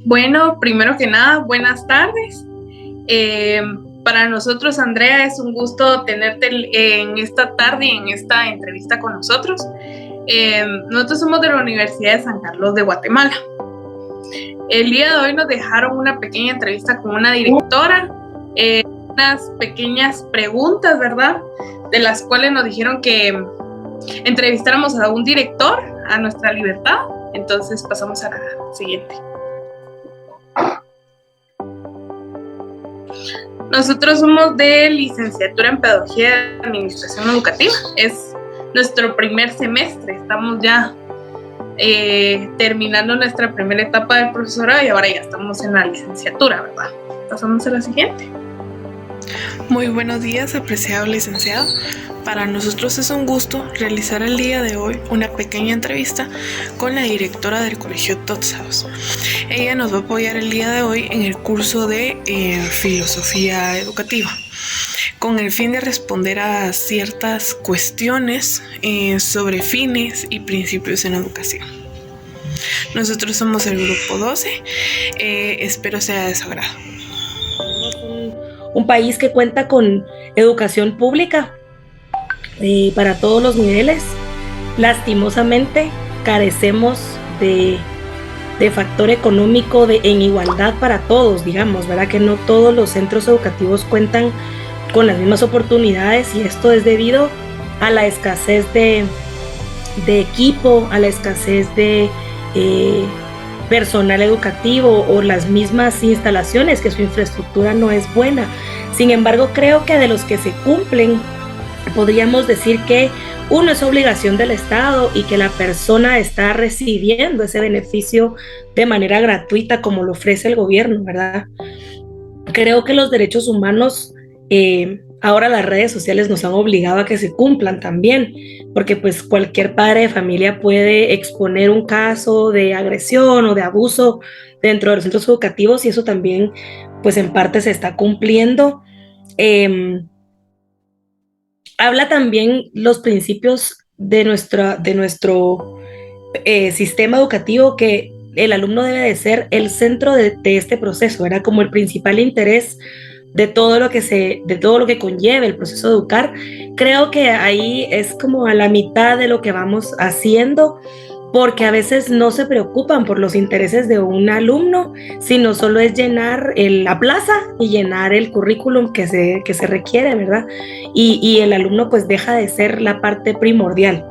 Bueno, primero que nada, buenas tardes. Para nosotros, Andrea, es un gusto tenerte en esta tarde y en esta entrevista con nosotros. Nosotros somos de la Universidad de San Carlos de Guatemala. El día de hoy nos dejaron una pequeña entrevista con una directora, unas pequeñas preguntas, ¿verdad? De las cuales nos dijeron que entrevistáramos a un director, a nuestra libertad. Entonces pasamos a la siguiente. Nosotros somos de licenciatura en Pedagogía y Administración Educativa. Es nuestro primer semestre. Estamos ya terminando nuestra primera etapa del profesorado y ahora ya estamos en la licenciatura, ¿verdad? Pasamos a la siguiente. Muy buenos días, apreciado licenciado. Para nosotros es un gusto realizar el día de hoy una pequeña entrevista con la directora del Colegio Tots House. Ella nos va a apoyar el día de hoy en el curso de Filosofía Educativa, con el fin de responder a ciertas cuestiones sobre fines y principios en educación. Nosotros somos el grupo 12, espero sea de su agrado. Un país que cuenta con educación pública para todos los niveles. Lastimosamente carecemos de factor económico en igualdad para todos, digamos, ¿verdad? Que no todos los centros educativos cuentan con las mismas oportunidades, y esto es debido a la escasez de equipo, a la escasez de personal educativo o las mismas instalaciones, que su infraestructura no es buena. Sin embargo, creo que de los que se cumplen, podríamos decir que uno es obligación del Estado y que la persona está recibiendo ese beneficio de manera gratuita como lo ofrece el gobierno, ¿verdad? Creo que los derechos humanos, ahora las redes sociales nos han obligado a que se cumplan también, porque pues cualquier padre de familia puede exponer un caso de agresión o de abuso dentro de los centros educativos, y eso también pues en parte se está cumpliendo. Habla también los principios de nuestro sistema educativo, que el alumno debe de ser el centro de este proceso, era como el principal interés de todo lo que conlleva el proceso de educar. Creo que ahí es como a la mitad de lo que vamos haciendo, porque a veces no se preocupan por los intereses de un alumno, sino solo es llenar la plaza y llenar el currículum que se requiere, ¿verdad? Y el alumno pues deja de ser la parte primordial.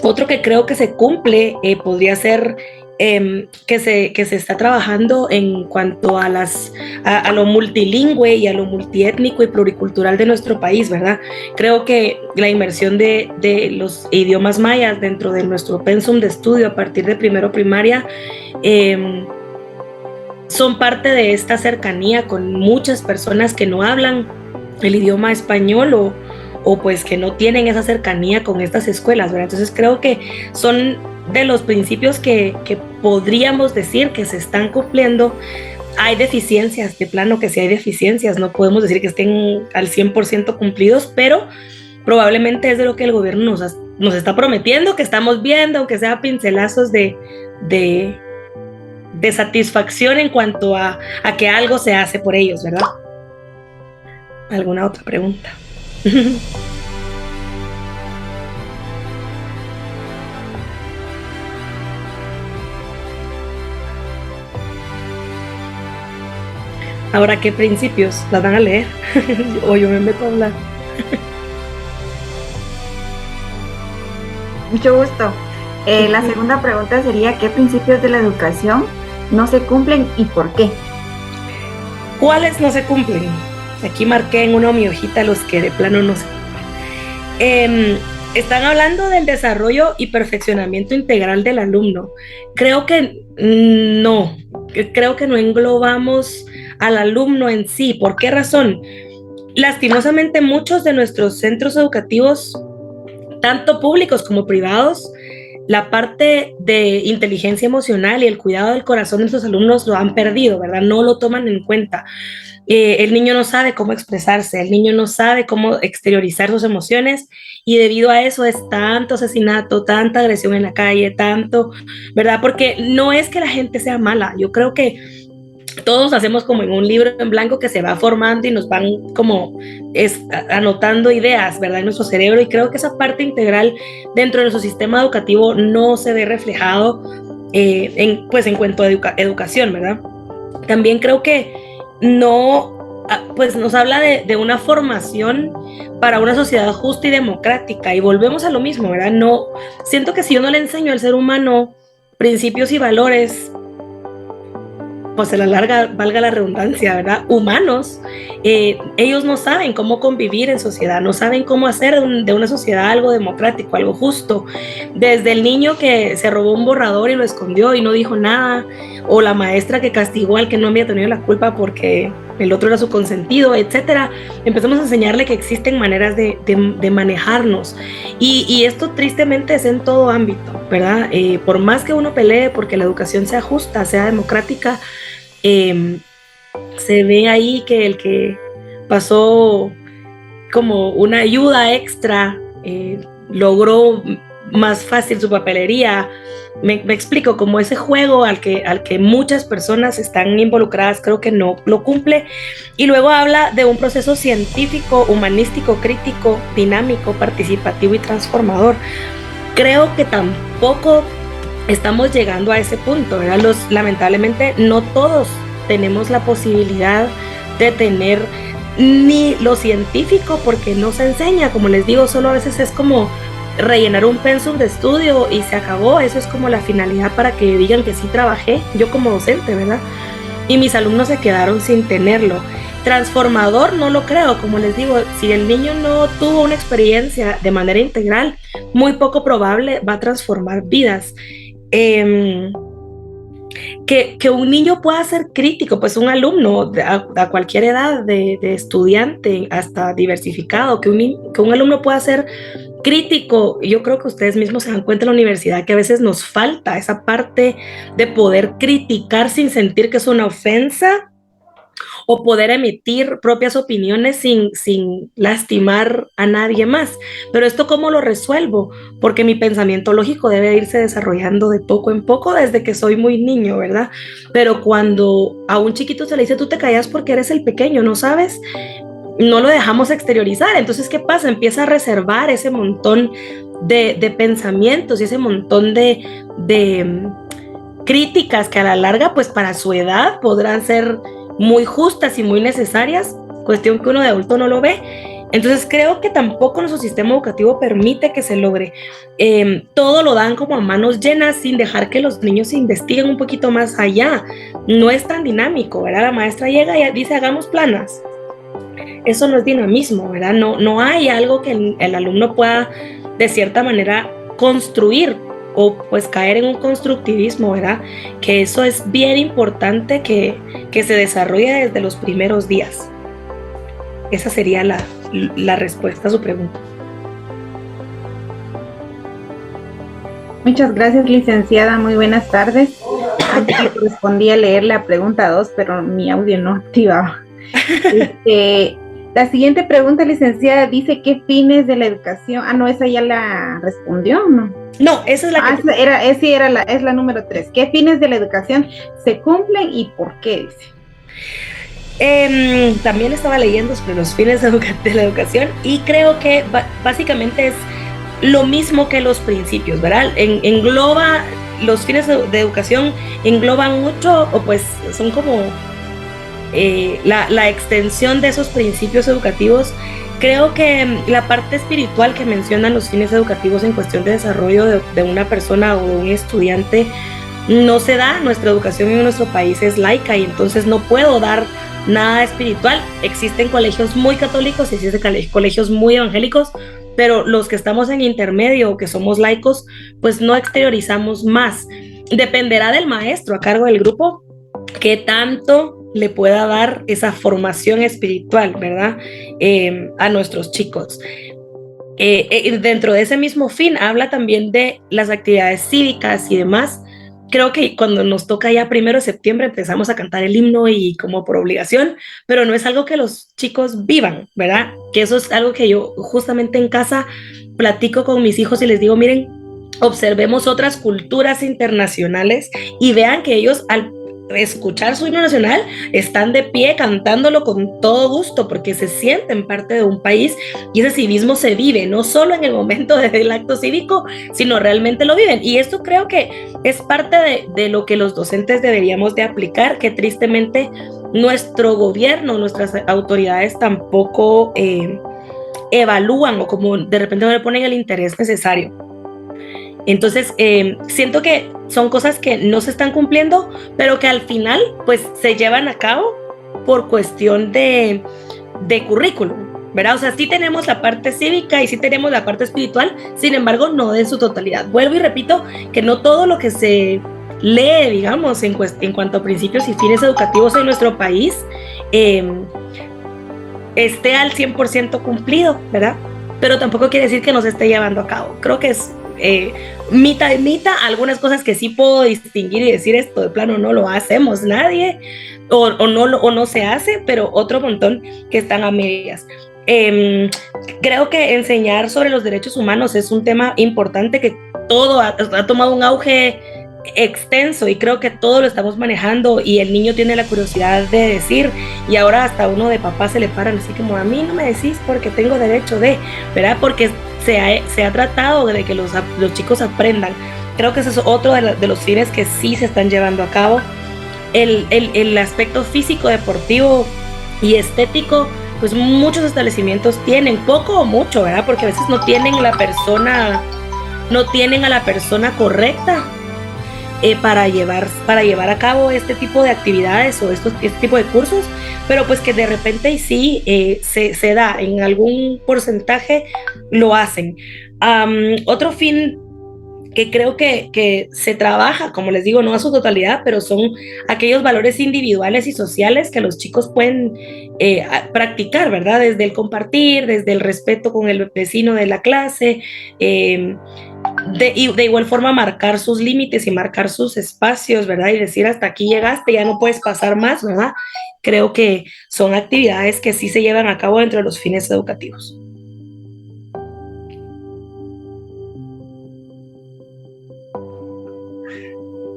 Otro que creo que se cumple podría ser que se está trabajando en cuanto a lo multilingüe y a lo multiétnico y pluricultural de nuestro país, ¿verdad? Creo que la inmersión de los idiomas mayas dentro de nuestro pensum de estudio a partir de primero primaria son parte de esta cercanía con muchas personas que no hablan el idioma español o pues que no tienen esa cercanía con estas escuelas, ¿verdad? Entonces creo que son de los principios que podríamos decir que se están cumpliendo. Hay deficiencias, de plano que sí hay deficiencias, no podemos decir que estén al 100% cumplidos, pero probablemente es de lo que el gobierno nos está prometiendo, que estamos viendo, aunque sea pincelazos de satisfacción en cuanto a que algo se hace por ellos, ¿verdad? ¿Alguna otra pregunta? Ahora, ¿qué principios? ¿Las van a leer? ¿O yo me meto a hablar? Mucho gusto. La segunda pregunta sería, ¿qué principios de la educación no se cumplen y por qué? ¿Cuáles no se cumplen? Aquí marqué en una mi hojita los que de plano no se cumplen. Están hablando del desarrollo y perfeccionamiento integral del alumno. Creo que no englobamos al alumno en sí. ¿Por qué razón? Lastimosamente, muchos de nuestros centros educativos, tanto públicos como privados, la parte de inteligencia emocional y el cuidado del corazón de nuestros alumnos lo han perdido, ¿verdad? No lo toman en cuenta. El niño no sabe cómo expresarse, el niño no sabe cómo exteriorizar sus emociones y debido a eso es tanto asesinato, tanta agresión en la calle, tanto, ¿verdad? Porque no es que la gente sea mala, yo creo que todos hacemos como en un libro en blanco que se va formando y nos van como anotando ideas, ¿verdad? En nuestro cerebro y creo que esa parte integral dentro de nuestro sistema educativo no se ve reflejado pues en cuanto a educación, ¿verdad? También creo que no, pues nos habla de una formación para una sociedad justa y democrática y volvemos a lo mismo, ¿verdad? No, siento que si yo no le enseño al ser humano principios y valores, pues a la larga, valga la redundancia, ¿verdad? Humanos, ellos no saben cómo convivir en sociedad, no saben cómo hacer de una sociedad algo democrático, algo justo. Desde el niño que se robó un borrador y lo escondió y no dijo nada, o la maestra que castigó al que no había tenido la culpa porque el otro era su consentido, etcétera. Empezamos a enseñarle que existen maneras de manejarnos. Y esto tristemente es en todo ámbito, ¿verdad? Por más que uno pelee porque la educación sea justa, sea democrática, se ve ahí que el que pasó como una ayuda extra logró más fácil su papelería. Me explico, como ese juego al que muchas personas están involucradas, creo que no lo cumple. Y luego habla de un proceso científico, humanístico, crítico, dinámico, participativo y transformador. Creo que tampoco estamos llegando a ese punto, ¿verdad? Lamentablemente no todos tenemos la posibilidad de tener ni lo científico porque no se enseña, como les digo, solo a veces es como rellenar un pensum de estudio y se acabó. Eso es como la finalidad para que digan que sí trabajé, yo como docente, ¿verdad? Y mis alumnos se quedaron sin tenerlo. Transformador no lo creo, como les digo, si el niño no tuvo una experiencia de manera integral, muy poco probable va a transformar vidas. Que un niño pueda ser crítico, pues un alumno a cualquier edad de estudiante hasta diversificado, que un alumno pueda ser crítico. Yo creo que ustedes mismos se dan cuenta en la universidad que a veces nos falta esa parte de poder criticar sin sentir que es una ofensa o poder emitir propias opiniones sin lastimar a nadie más. Pero esto, ¿cómo lo resuelvo? Porque mi pensamiento lógico debe irse desarrollando de poco en poco desde que soy muy niño, ¿verdad? Pero cuando a un chiquito se le dice, tú te callas porque eres el pequeño, ¿no sabes? No lo dejamos exteriorizar. Entonces, ¿qué pasa? Empieza a reservar ese montón de pensamientos y ese montón de críticas que a la larga, pues para su edad podrán ser muy justas y muy necesarias, cuestión que uno de adulto no lo ve. Entonces creo que tampoco nuestro sistema educativo permite que se logre. Todo lo dan como a manos llenas sin dejar que los niños se investiguen un poquito más allá. No es tan dinámico, ¿verdad? La maestra llega y dice, hagamos planas. Eso no es dinamismo, ¿verdad? No hay algo que el alumno pueda de cierta manera construir o pues caer en un constructivismo, ¿verdad? Que eso es bien importante que se desarrolle desde los primeros días. Esa sería la respuesta a su pregunta. Muchas gracias, licenciada. Muy buenas tardes. Antes me correspondía leer la pregunta 2, pero mi audio no activaba. La siguiente pregunta, licenciada, dice, ¿qué fines de la educación? Ah, no, esa ya la respondió, ¿no? No, esa es la que... es la número 3. ¿Qué fines de la educación se cumplen y por qué? Dice. También estaba leyendo sobre los fines de la educación y creo que básicamente es lo mismo que los principios, ¿verdad? Engloba, los fines de educación engloban mucho, o pues son como la extensión de esos principios educativos. Creo que la parte espiritual que mencionan los fines educativos en cuestión de desarrollo de una persona o de un estudiante no se da. Nuestra educación en nuestro país es laica y entonces no puedo dar nada espiritual. Existen colegios muy católicos y existen colegios muy evangélicos, pero los que estamos en intermedio o que somos laicos, pues no exteriorizamos más. Dependerá del maestro a cargo del grupo qué tanto le pueda dar esa formación espiritual, ¿verdad? A nuestros chicos. Dentro de ese mismo fin habla también de las actividades cívicas y demás. Creo que cuando nos toca ya 1 de septiembre empezamos a cantar el himno y como por obligación, pero no es algo que los chicos vivan, ¿verdad? Que eso es algo que yo justamente en casa platico con mis hijos y les digo, miren, observemos otras culturas internacionales y vean que ellos al escuchar su himno nacional están de pie cantándolo con todo gusto porque se sienten parte de un país y ese civismo se vive no solo en el momento del acto cívico, sino realmente lo viven. Y esto creo que es parte de lo que los docentes deberíamos de aplicar, que tristemente nuestro gobierno, nuestras autoridades tampoco evalúan o como de repente no le ponen el interés necesario. Entonces, siento que son cosas que no se están cumpliendo, pero que al final, pues, se llevan a cabo por cuestión de currículum, ¿verdad? O sea, sí tenemos la parte cívica y sí tenemos la parte espiritual, sin embargo, no en su totalidad. Vuelvo y repito que no todo lo que se lee, digamos, en cuanto a principios y fines educativos en nuestro país, esté al 100% cumplido, ¿verdad? Pero tampoco quiere decir que no se esté llevando a cabo. Creo que es mitad y mitad, algunas cosas que sí puedo distinguir y decir esto de plano no lo hacemos nadie o no se hace, pero otro montón que están a medias. Creo que enseñar sobre los derechos humanos es un tema importante que todo ha tomado un auge extenso y creo que todo lo estamos manejando y el niño tiene la curiosidad de decir y ahora hasta uno de papá se le paran así como a mí no me decís porque tengo derecho de, ¿verdad? Porque se ha tratado de que los chicos aprendan. Creo que ese es otro de los fines que sí se están llevando a cabo. El aspecto físico, deportivo y estético, pues muchos establecimientos tienen, poco o mucho, ¿verdad? Porque a veces no tienen a la persona correcta para llevar a cabo este tipo de actividades o este tipo de cursos, pero pues que de repente sí se da, en algún porcentaje lo hacen. Otro fin que creo que se trabaja, como les digo, no a su totalidad, pero son aquellos valores individuales y sociales que los chicos pueden practicar, ¿verdad? Desde el compartir, desde el respeto con el vecino de la clase, de igual forma marcar sus límites y marcar sus espacios, ¿verdad? Y decir hasta aquí llegaste, ya no puedes pasar más, ¿verdad? Creo que son actividades que sí se llevan a cabo dentro de los fines educativos.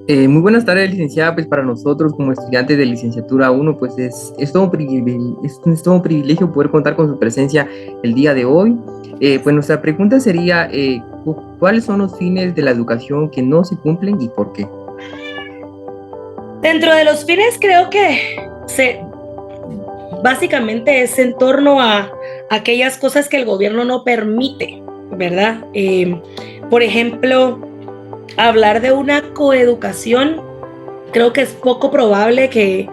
Muy buenas tardes, licenciada. Pues para nosotros como estudiantes de licenciatura 1, pues es todo un privilegio poder contar con su presencia el día de hoy. Pues nuestra pregunta sería, ¿cuáles son los fines de la educación que no se cumplen y por qué? Dentro de los fines creo que básicamente es en torno a aquellas cosas que el gobierno no permite, ¿verdad? Por ejemplo, hablar de una coeducación creo que es poco probable que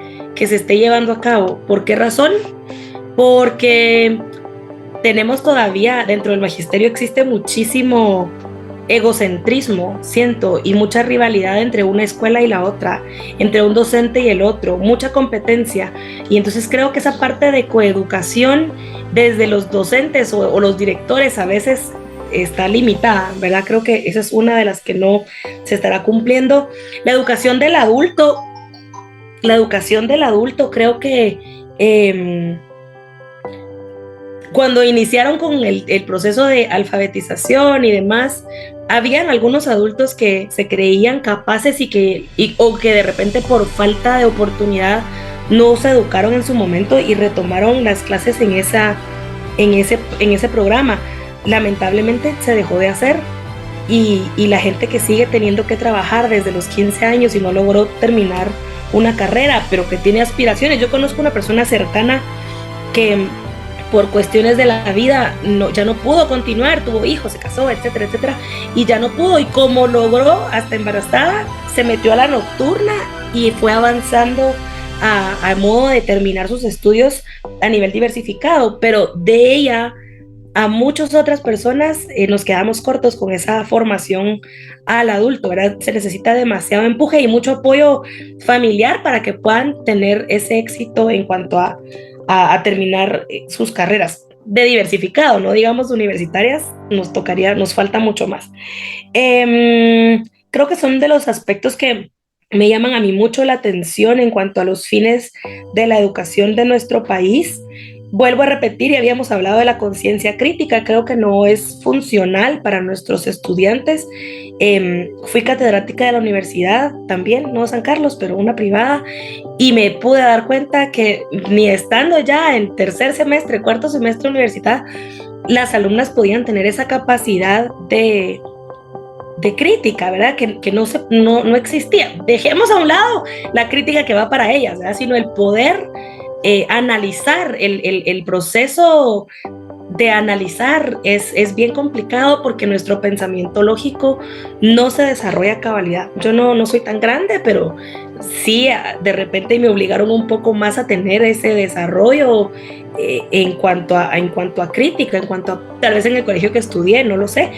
se esté llevando a cabo. ¿Por qué razón? Porque tenemos todavía, dentro del magisterio existe muchísimo egocentrismo, siento, y mucha rivalidad entre una escuela y la otra, entre un docente y el otro, mucha competencia. Y entonces creo que esa parte de coeducación desde los docentes o los directores a veces está limitada, ¿verdad? Creo que esa es una de las que no se estará cumpliendo. La educación del adulto creo que cuando iniciaron con el proceso de alfabetización y demás, habían algunos adultos que se creían capaces o que de repente por falta de oportunidad no se educaron en su momento y retomaron las clases en ese programa. Lamentablemente se dejó de hacer y la gente que sigue teniendo que trabajar desde los 15 años y no logró terminar una carrera, pero que tiene aspiraciones. Yo conozco una persona cercana que por cuestiones de la vida ya no pudo continuar, tuvo hijos, se casó, etcétera, etcétera, y ya no pudo, y como logró, hasta embarazada, se metió a la nocturna y fue avanzando a modo de terminar sus estudios a nivel diversificado, pero de ella a muchas otras personas nos quedamos cortos con esa formación al adulto, ¿verdad? Se necesita demasiado empuje y mucho apoyo familiar para que puedan tener ese éxito en cuanto a terminar sus carreras. de diversificado, no digamos universitarias, nos falta mucho más. Creo que son de los aspectos que me llaman a mí mucho la atención en cuanto a los fines de la educación de nuestro país. Vuelvo a repetir, y habíamos hablado de la conciencia crítica, creo que no es funcional para nuestros estudiantes. Fui catedrática de la universidad también, no San Carlos, pero una privada, y me pude dar cuenta que ni estando ya en tercer semestre, cuarto semestre de universidad, las alumnas podían tener esa capacidad de crítica, ¿verdad? Que no existía. Dejemos a un lado la crítica que va para ellas, ¿verdad? Sino el poder analizar el proceso de analizar es bien complicado porque nuestro pensamiento lógico no se desarrolla a cabalidad. Yo no soy tan grande, pero sí de repente me obligaron un poco más a tener ese desarrollo en cuanto a crítica, en cuanto a, tal vez en el colegio que estudié, no lo sé,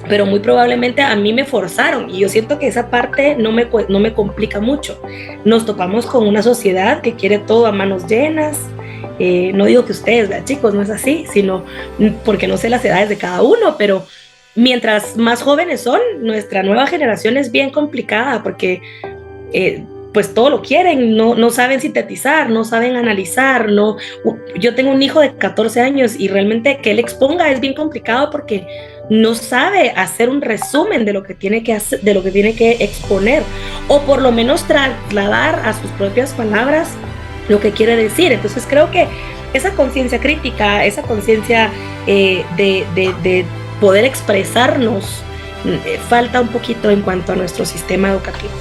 pero muy probablemente a mí me forzaron y yo siento que esa parte no me complica mucho. Nos topamos con una sociedad que quiere todo a manos llenas. No digo que ustedes, ¿verdad, chicos? No es así, sino porque no sé las edades de cada uno, pero mientras más jóvenes son, nuestra nueva generación es bien complicada porque pues todo lo quieren, no saben sintetizar, no saben analizar. Yo tengo un hijo de 14 años y realmente que él exponga es bien complicado porque no sabe hacer un resumen de lo que tiene que hacer, de lo que tiene que exponer, o por lo menos trasladar a sus propias palabras lo que quiere decir. Entonces creo que esa conciencia crítica, esa conciencia de poder expresarnos, falta un poquito en cuanto a nuestro sistema educativo.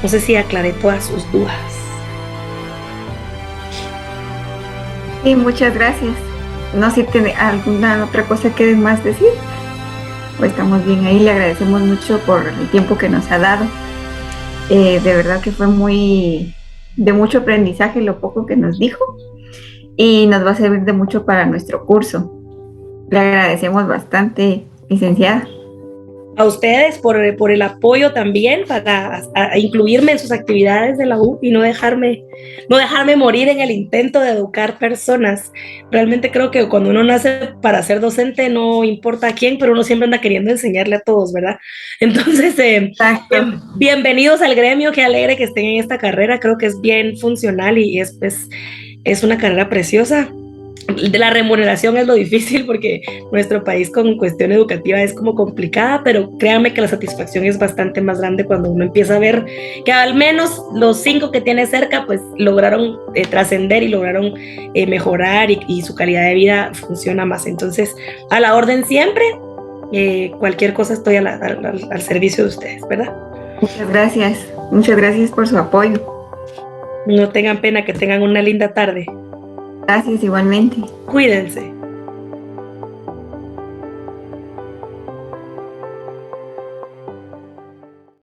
No sé si aclaré todas sus dudas. Sí, muchas gracias. No sé si tiene alguna otra cosa que más decir. Pues estamos bien ahí, le agradecemos mucho por el tiempo que nos ha dado. De verdad que fue de mucho aprendizaje lo poco que nos dijo y nos va a servir de mucho para nuestro curso. Le agradecemos bastante, licenciada. A ustedes por el apoyo también para incluirme en sus actividades de la U y no dejarme morir en el intento de educar personas. Realmente creo que cuando uno nace para ser docente no importa a quién, pero uno siempre anda queriendo enseñarle a todos, ¿verdad? Entonces, bienvenidos al gremio, qué alegre que estén en esta carrera, creo que es bien funcional y es una carrera preciosa. De la remuneración es lo difícil porque nuestro país con cuestión educativa es como complicada, pero créanme que la satisfacción es bastante más grande cuando uno empieza a ver que al menos los 5 que tiene cerca pues lograron trascender y lograron mejorar y su calidad de vida funciona más. Entonces, a la orden siempre, cualquier cosa estoy al servicio de ustedes, ¿verdad? Muchas gracias por su apoyo. No tengan pena, que tengan una linda tarde. Gracias igualmente. Cuídense.